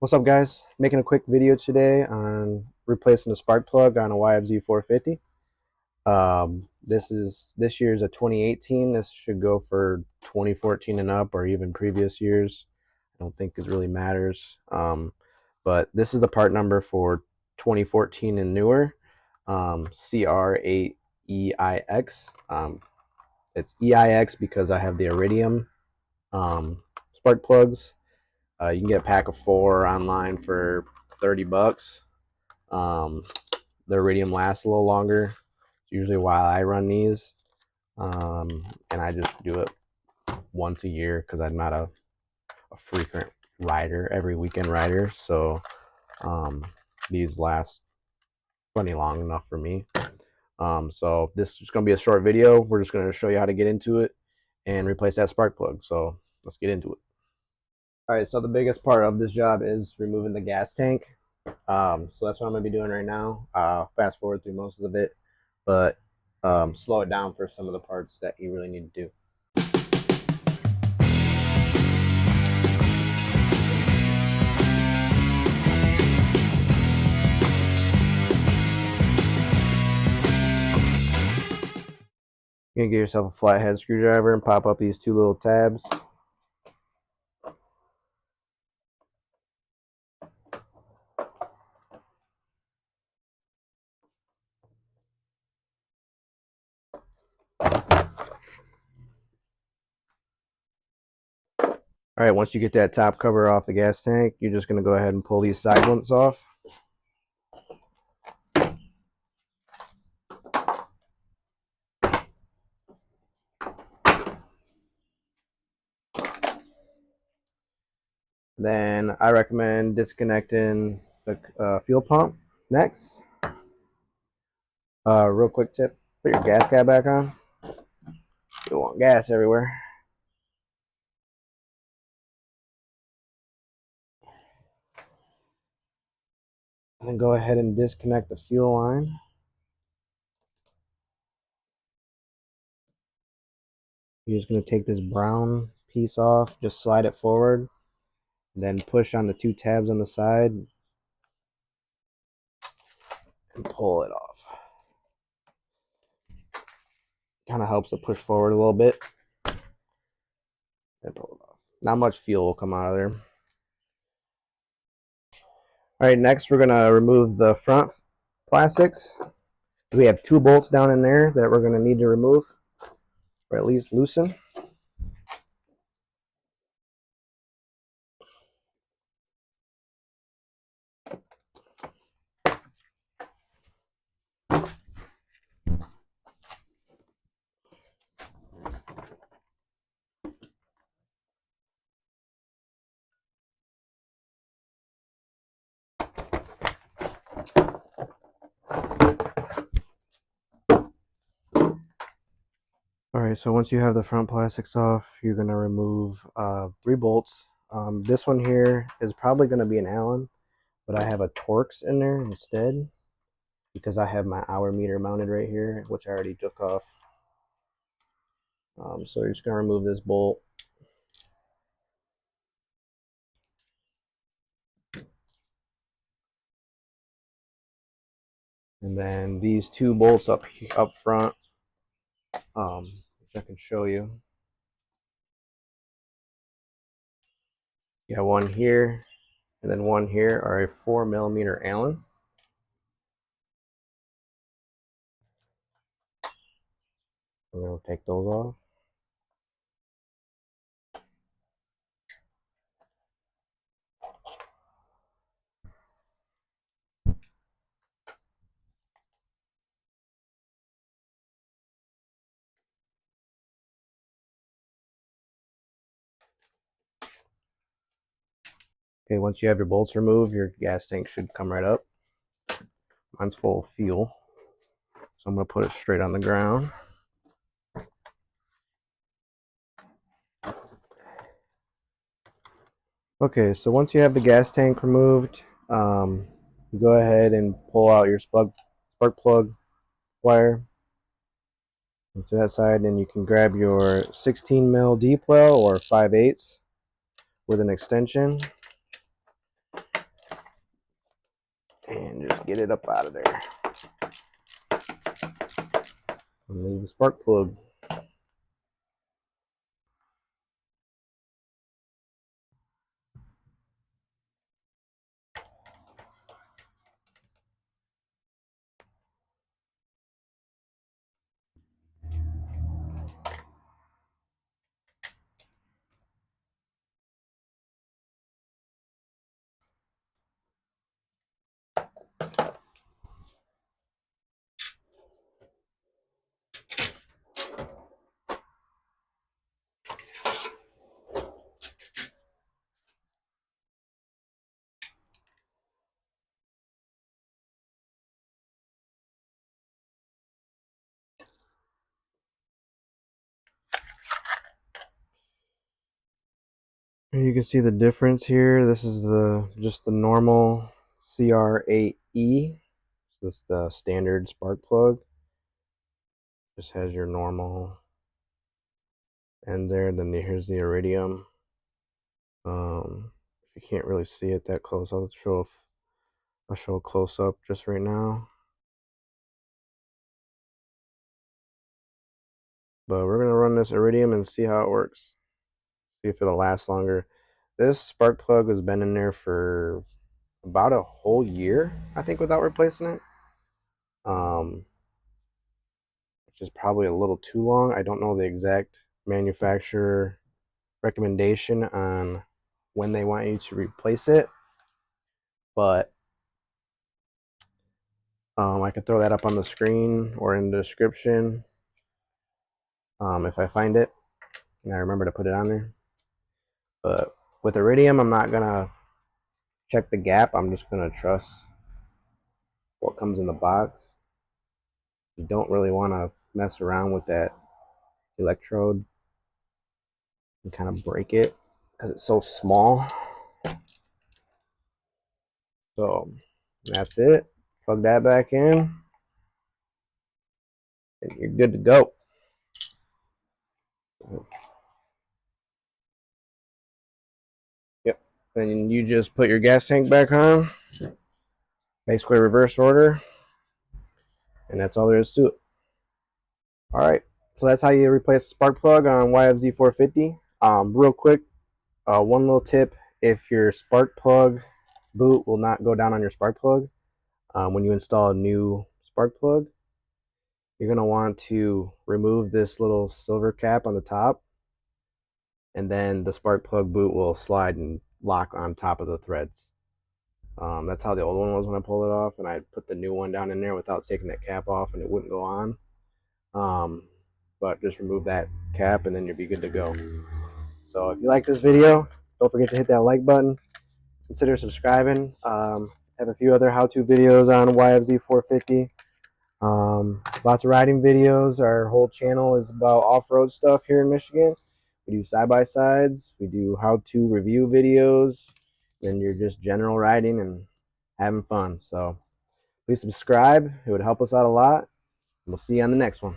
What's up, guys? Making a quick video today on replacing the spark plug on a YFZ450. This year's a 2018. This should go for 2014 and up, or even previous years. I don't think it really matters. But this is the part number for 2014 and newer. CR8Eix. It's EIX because I have the Iridium spark plugs. You can get a pack of 4 online for 30 bucks. The Iridium lasts a little longer. It's usually why I run these. And I just do it once a year because I'm not a frequent rider, every weekend rider. So these last plenty long enough for me. So this is going to be a short video. We're just going to show you how to get into it and replace that spark plug. So let's get into it. All right, so the biggest part of this job is removing the gas tank. So that's what I'm going to be doing right now. Fast forward through most of it, but slow it down for some of the parts that you really need to do. You're going to get yourself a flathead screwdriver and pop up these 2 little tabs. All right, once you get that top cover off the gas tank, you're just going to go ahead and pull these side ones off. Then I recommend disconnecting the fuel pump next. Real quick tip, put your gas cap back on. You don't want gas everywhere. And then go ahead and disconnect the fuel line. You're just going to take this brown piece off, just slide it forward, then push on the 2 tabs on the side and pull it off. Kind of helps to push forward a little bit and pull it off. Not much fuel will come out of there. All right, next we're going to remove the front plastics. We have 2 bolts down in there that we're going to need to remove, or at least loosen. Alright, so once you have the front plastics off, you're going to remove 3 bolts. This one here is probably going to be an Allen, but I have a Torx in there instead because I have my hour meter mounted right here, which I already took off. So you're just going to remove this bolt. And then these 2 bolts up front, which I can show you. You have one here, and then one here are a 4mm Allen. I'm going to take those off. Okay, once you have your bolts removed, your gas tank should come right up. Mine's full of fuel, so I'm going to put it straight on the ground. Okay, so once you have the gas tank removed, you go ahead and pull out your spark plug wire to that side, and you can grab your 16mm deep well or 5/8 with an extension. and just get it up out of there. Remove the spark plug. You can see the difference here. This is just the normal CR8E. This is the standard spark plug. Just has your normal end there. Then here's the iridium. If you can't really see it that close, I'll show a close up just right now. But we're gonna run this iridium and see how it works. See if it'll last longer. This spark plug has been in there for about a whole year, I think, without replacing it. Which is probably a little too long. I don't know the exact manufacturer recommendation on when they want you to replace it, but I can throw that up on the screen or in the description if I find it and I remember to put it on there. But with iridium, I'm not gonna check the gap. I'm just gonna trust what comes in the box. You don't really want to mess around with that electrode and kind of break it because it's so small. So that's it. Plug that back in and you're good to go. Yep. Then you just put your gas tank back on, basically reverse order, and that's all there is to it. All right, so that's how you replace a spark plug on YFZ450. Real quick, one little tip: if your spark plug boot will not go down on your spark plug when you install a new spark plug, you're going to want to remove this little silver cap on the top, and then the spark plug boot will slide and lock on top of the threads. That's how the old one was when I pulled it off, and I put the new one down in there without taking that cap off, and it wouldn't go on. But just remove that cap, and then you'll be good to go. So if you like this video, don't forget to hit that like button. Consider subscribing. Have a few other how-to videos on YFZ450. Lots of riding videos. Our whole channel is about off-road stuff here in Michigan. We do side-by-sides. We do how-to review videos. Then you're just general riding and having fun. So please subscribe. It would help us out a lot. We'll see you on the next one.